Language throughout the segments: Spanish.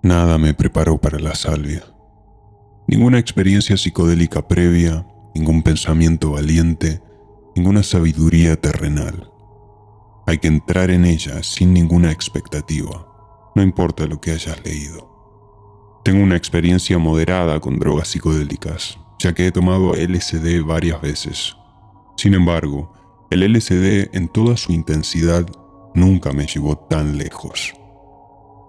Nada me preparó para la salvia. Ninguna experiencia psicodélica previa, ningún pensamiento valiente, ninguna sabiduría terrenal. Hay que entrar en ella sin ninguna expectativa, no importa lo que hayas leído. Tengo una experiencia moderada con drogas psicodélicas, ya que he tomado LSD varias veces. Sin embargo, el LSD en toda su intensidad nunca me llevó tan lejos.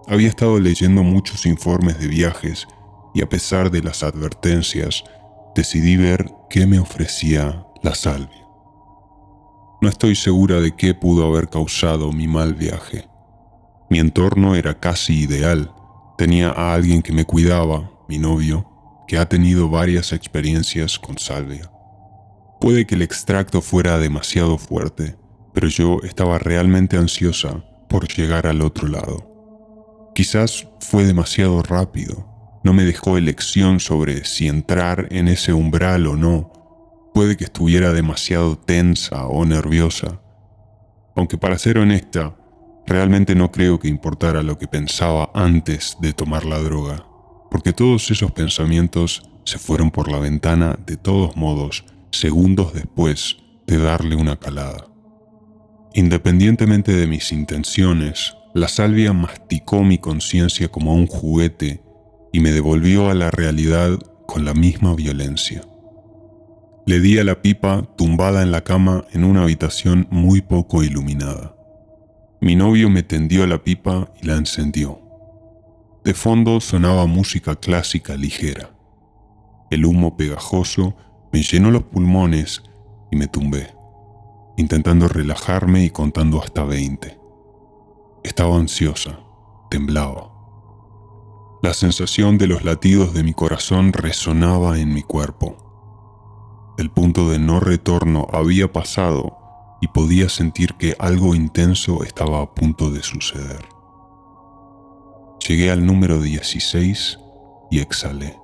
Había estado leyendo muchos informes de viajes y a pesar de las advertencias, decidí ver qué me ofrecía la salvia. No estoy segura de qué pudo haber causado mi mal viaje. Mi entorno era casi ideal. Tenía a alguien que me cuidaba, mi novio, que ha tenido varias experiencias con salvia. Puede que el extracto fuera demasiado fuerte, pero yo estaba realmente ansiosa por llegar al otro lado. Quizás fue demasiado rápido. No me dejó elección sobre si entrar en ese umbral o no. Puede que estuviera demasiado tensa o nerviosa. Aunque para ser honesta, realmente no creo que importara lo que pensaba antes de tomar la droga, porque todos esos pensamientos se fueron por la ventana de todos modos, segundos después de darle una calada. Independientemente de mis intenciones, la salvia masticó mi conciencia como un juguete y me devolvió a la realidad con la misma violencia. Le di a la pipa tumbada en la cama en una habitación muy poco iluminada. Mi novio me tendió la pipa y la encendió. De fondo sonaba música clásica ligera. El humo pegajoso me llenó los pulmones y me tumbé, intentando relajarme y contando hasta 20. Estaba ansiosa, temblaba. La sensación de los latidos de mi corazón resonaba en mi cuerpo. El punto de no retorno había pasado y podía sentir que algo intenso estaba a punto de suceder. Llegué al número 16 y exhalé.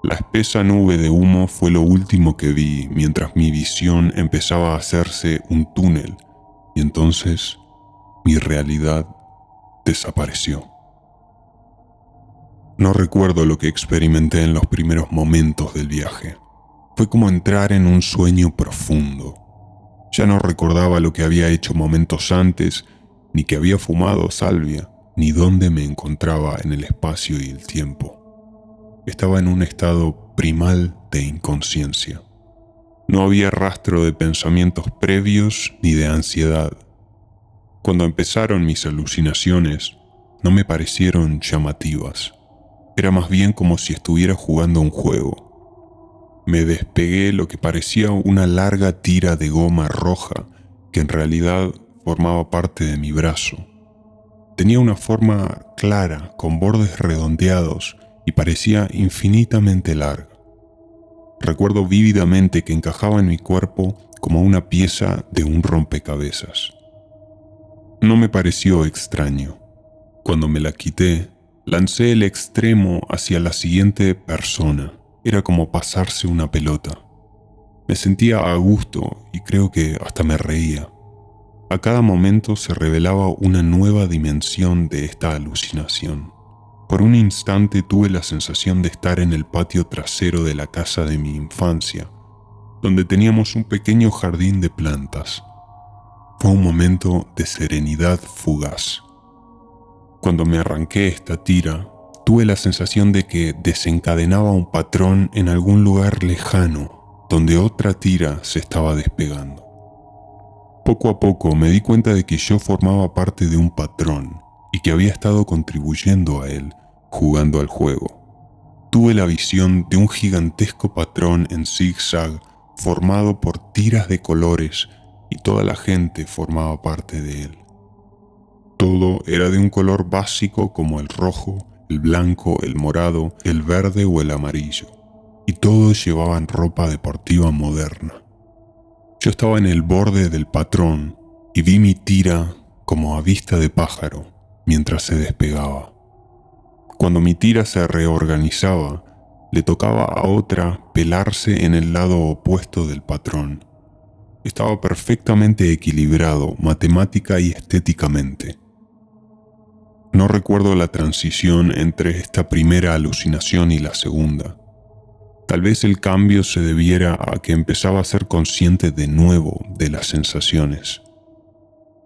La espesa nube de humo fue lo último que vi mientras mi visión empezaba a hacerse un túnel y entonces mi realidad desapareció. No recuerdo lo que experimenté en los primeros momentos del viaje. Fue como entrar en un sueño profundo. Ya no recordaba lo que había hecho momentos antes, ni que había fumado salvia, ni dónde me encontraba en el espacio y el tiempo. Estaba en un estado primal de inconsciencia. No había rastro de pensamientos previos ni de ansiedad. Cuando empezaron mis alucinaciones, no me parecieron llamativas. Era más bien como si estuviera jugando un juego. Me despegué lo que parecía una larga tira de goma roja que en realidad formaba parte de mi brazo. Tenía una forma clara, con bordes redondeados y parecía infinitamente larga. Recuerdo vívidamente que encajaba en mi cuerpo como una pieza de un rompecabezas. No me pareció extraño. Cuando me la quité, lancé el extremo hacia la siguiente persona. Era como pasarse una pelota. Me sentía a gusto y creo que hasta me reía. A cada momento se revelaba una nueva dimensión de esta alucinación. Por un instante tuve la sensación de estar en el patio trasero de la casa de mi infancia, donde teníamos un pequeño jardín de plantas. Fue un momento de serenidad fugaz. Cuando me arranqué esta tira, tuve la sensación de que desencadenaba un patrón en algún lugar lejano, donde otra tira se estaba despegando. Poco a poco me di cuenta de que yo formaba parte de un patrón y que había estado contribuyendo a él, jugando al juego. Tuve la visión de un gigantesco patrón en zigzag formado por tiras de colores y toda la gente formaba parte de él. Todo era de un color básico como el rojo, el blanco, el morado, el verde o el amarillo, y todos llevaban ropa deportiva moderna. Yo estaba en el borde del patrón y vi mi tira como a vista de pájaro mientras se despegaba. Cuando mi tira se reorganizaba, le tocaba a otra pelarse en el lado opuesto del patrón. Estaba perfectamente equilibrado matemática y estéticamente. no recuerdo la transición entre esta primera alucinación y la segunda. Tal vez el cambio se debiera a que empezaba a ser consciente de nuevo de las sensaciones.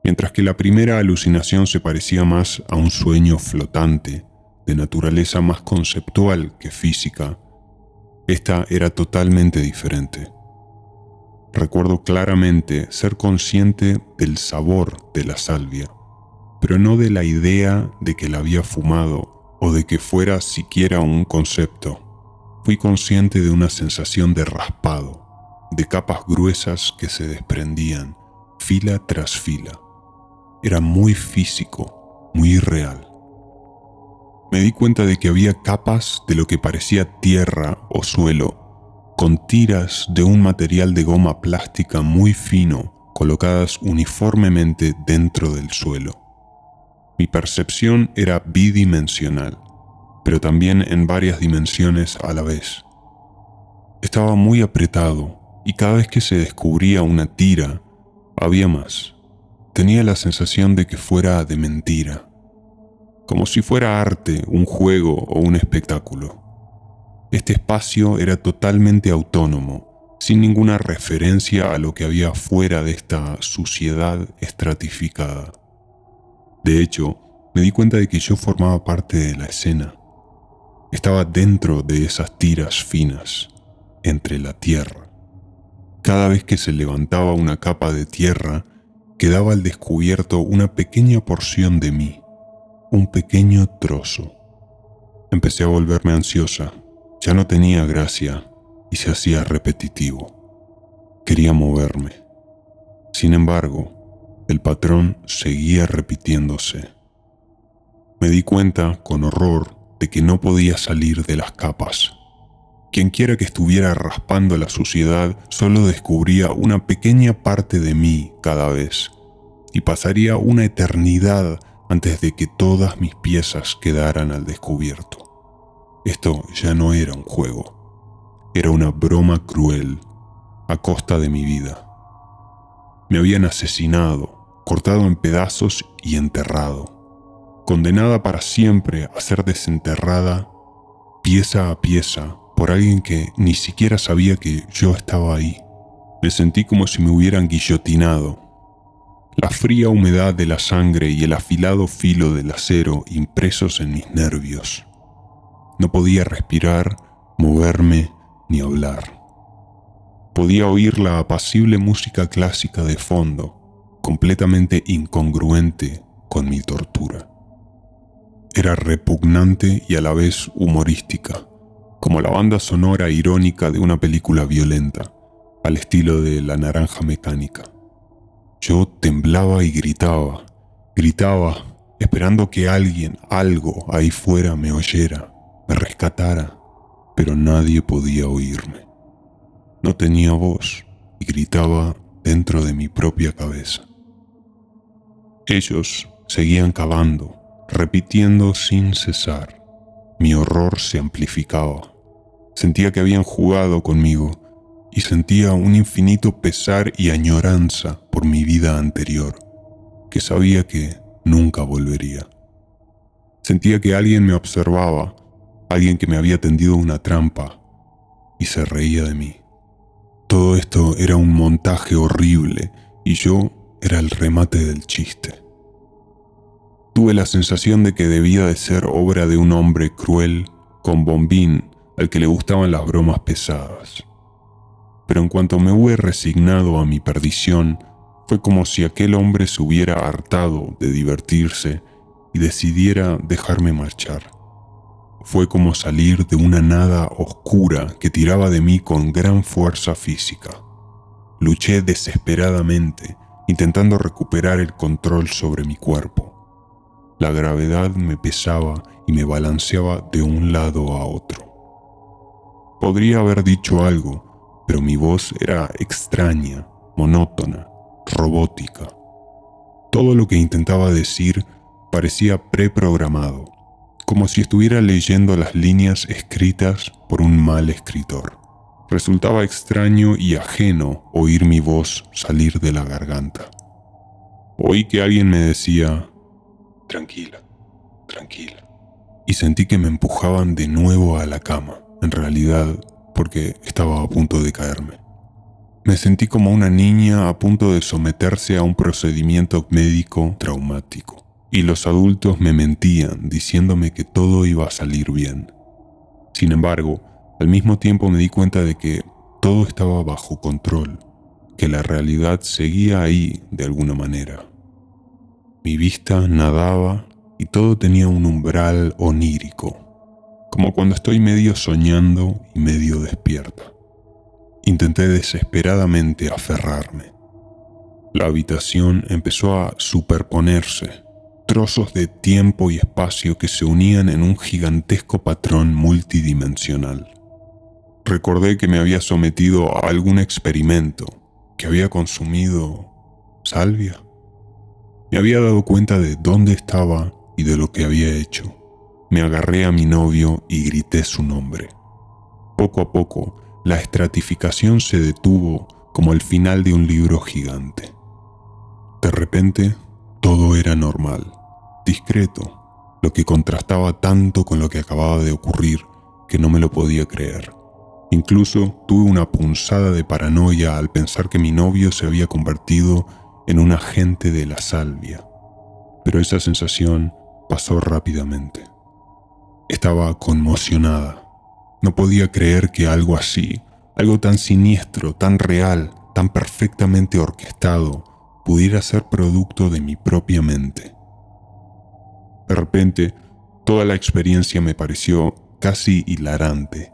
Mientras que la primera alucinación se parecía más a un sueño flotante, de naturaleza más conceptual que física, esta era totalmente diferente. Recuerdo claramente ser consciente del sabor de la salvia, pero no de la idea de que la había fumado o de que fuera siquiera un concepto. Fui consciente de una sensación de raspado, de capas gruesas que se desprendían, fila tras fila. Era muy físico, muy real. Me di cuenta de que había capas de lo que parecía tierra o suelo, con tiras de un material de goma plástica muy fino, colocadas uniformemente dentro del suelo. Mi percepción era bidimensional, pero también en varias dimensiones a la vez. Estaba muy apretado y cada vez que se descubría una tira, había más. Tenía la sensación de que fuera de mentira, como si fuera arte, un juego o un espectáculo. Este espacio era totalmente autónomo, sin ninguna referencia a lo que había fuera de esta suciedad estratificada. De hecho, me di cuenta de que yo formaba parte de la escena. Estaba dentro de esas tiras finas, entre la tierra. Cada vez que se levantaba una capa de tierra, quedaba al descubierto una pequeña porción de mí, un pequeño trozo. Empecé a volverme ansiosa, ya no tenía gracia y se hacía repetitivo. Quería moverme. Sin embargo, el patrón seguía repitiéndose. Me di cuenta, con horror, de que no podía salir de las capas. Quienquiera que estuviera raspando la suciedad solo descubría una pequeña parte de mí cada vez, y pasaría una eternidad antes de que todas mis piezas quedaran al descubierto. Esto ya no era un juego, era una broma cruel a costa de mi vida. Me habían asesinado, cortado en pedazos y enterrado, condenada para siempre a ser desenterrada pieza a pieza por alguien que ni siquiera sabía que yo estaba ahí. Me sentí como si me hubieran guillotinado. La fría humedad de la sangre y el afilado filo del acero impresos en mis nervios. No podía respirar, moverme ni hablar. Podía oír la apacible música clásica de fondo, completamente incongruente con mi tortura. Era repugnante y a la vez humorística, como la banda sonora irónica de una película violenta, al estilo de La Naranja Mecánica. Yo temblaba y gritaba, esperando que alguien, algo ahí fuera me oyera, me rescatara, pero nadie podía oírme. No tenía voz y gritaba dentro de mi propia cabeza. Ellos seguían cavando, repitiendo sin cesar. Mi horror se amplificaba. Sentía que habían jugado conmigo y sentía un infinito pesar y añoranza por mi vida anterior, que sabía que nunca volvería. Sentía que alguien me observaba, alguien que me había tendido una trampa y se reía de mí. Todo esto era un montaje horrible y yo era el remate del chiste. Tuve la sensación de que debía de ser obra de un hombre cruel, con bombín, al que le gustaban las bromas pesadas. Pero en cuanto me hube resignado a mi perdición, fue como si aquel hombre se hubiera hartado de divertirse y decidiera dejarme marchar. Fue como salir de una nada oscura que tiraba de mí con gran fuerza física. Luché desesperadamente, intentando recuperar el control sobre mi cuerpo. La gravedad me pesaba y me balanceaba de un lado a otro. Podría haber dicho algo, pero mi voz era extraña, monótona, robótica. Todo lo que intentaba decir parecía preprogramado, como si estuviera leyendo las líneas escritas por un mal escritor. Resultaba extraño y ajeno oír mi voz salir de la garganta. Oí que alguien me decía: tranquila, tranquila. Y sentí que me empujaban de nuevo a la cama, en realidad porque estaba a punto de caerme. Me sentí como una niña a punto de someterse a un procedimiento médico traumático. Y los adultos me mentían diciéndome que todo iba a salir bien. Sin embargo, al mismo tiempo me di cuenta de que todo estaba bajo control, que la realidad seguía ahí de alguna manera. Mi vista nadaba y todo tenía un umbral onírico, como cuando estoy medio soñando y medio despierta. Intenté desesperadamente aferrarme. La habitación empezó a superponerse, trozos de tiempo y espacio que se unían en un gigantesco patrón multidimensional. Recordé que me había sometido a algún experimento, que había consumido salvia. Me había dado cuenta de dónde estaba y de lo que había hecho. Me agarré a mi novio y grité su nombre. Poco a poco, la estratificación se detuvo como el final de un libro gigante. De repente, todo era normal, discreto, lo que contrastaba tanto con lo que acababa de ocurrir que no me lo podía creer. Incluso tuve una punzada de paranoia al pensar que mi novio se había convertido en un agente de la salvia, pero esa sensación pasó rápidamente. Estaba conmocionada. No podía creer que algo así, algo tan siniestro, tan real, tan perfectamente orquestado, pudiera ser producto de mi propia mente. De repente, toda la experiencia me pareció casi hilarante.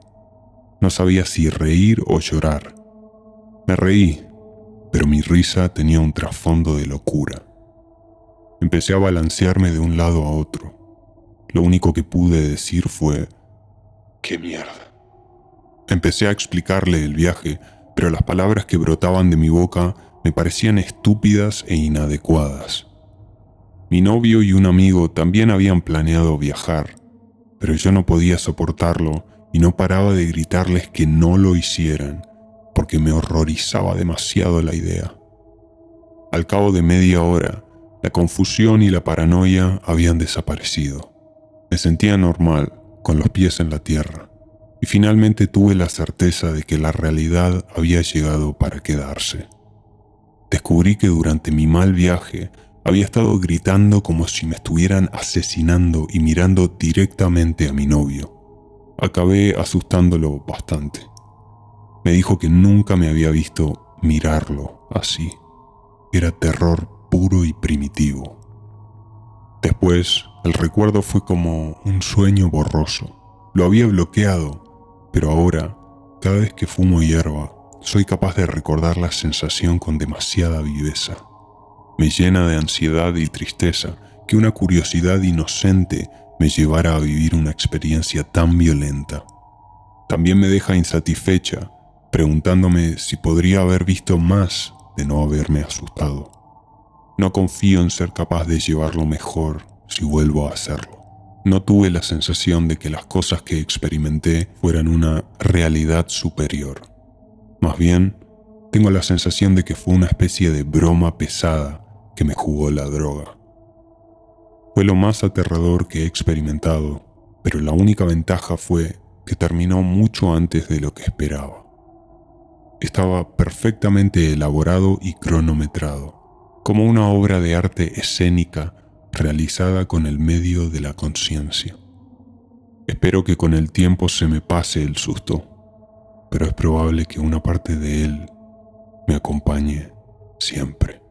No sabía si reír o llorar. Me reí, pero mi risa tenía un trasfondo de locura. Empecé a balancearme de un lado a otro. Lo único que pude decir fue: ¡qué mierda! Empecé a explicarle el viaje, pero las palabras que brotaban de mi boca me parecían estúpidas e inadecuadas. Mi novio y un amigo también habían planeado viajar, pero yo no podía soportarlo y no paraba de gritarles que no lo hicieran, porque me horrorizaba demasiado la idea. Al cabo de media hora, la confusión y la paranoia habían desaparecido. Me sentía normal, con los pies en la tierra, y finalmente tuve la certeza de que la realidad había llegado para quedarse. Descubrí que durante mi mal viaje había estado gritando como si me estuvieran asesinando y mirando directamente a mi novio. Acabé asustándolo bastante. Me dijo que nunca me había visto mirarlo así. Era terror puro y primitivo. Después, el recuerdo fue como un sueño borroso. Lo había bloqueado, pero ahora, cada vez que fumo hierba, soy capaz de recordar la sensación con demasiada viveza. Me llena de ansiedad y tristeza que una curiosidad inocente me llevara a vivir una experiencia tan violenta. También me deja insatisfecha, preguntándome si podría haber visto más de no haberme asustado. No confío en ser capaz de llevarlo mejor si vuelvo a hacerlo. No tuve la sensación de que las cosas que experimenté fueran una realidad superior. Más bien, tengo la sensación de que fue una especie de broma pesada que me jugó la droga. Fue lo más aterrador que he experimentado, pero la única ventaja fue que terminó mucho antes de lo que esperaba. Estaba perfectamente elaborado y cronometrado, como una obra de arte escénica realizada con el medio de la conciencia. Espero que con el tiempo se me pase el susto, pero es probable que una parte de él me acompañe siempre.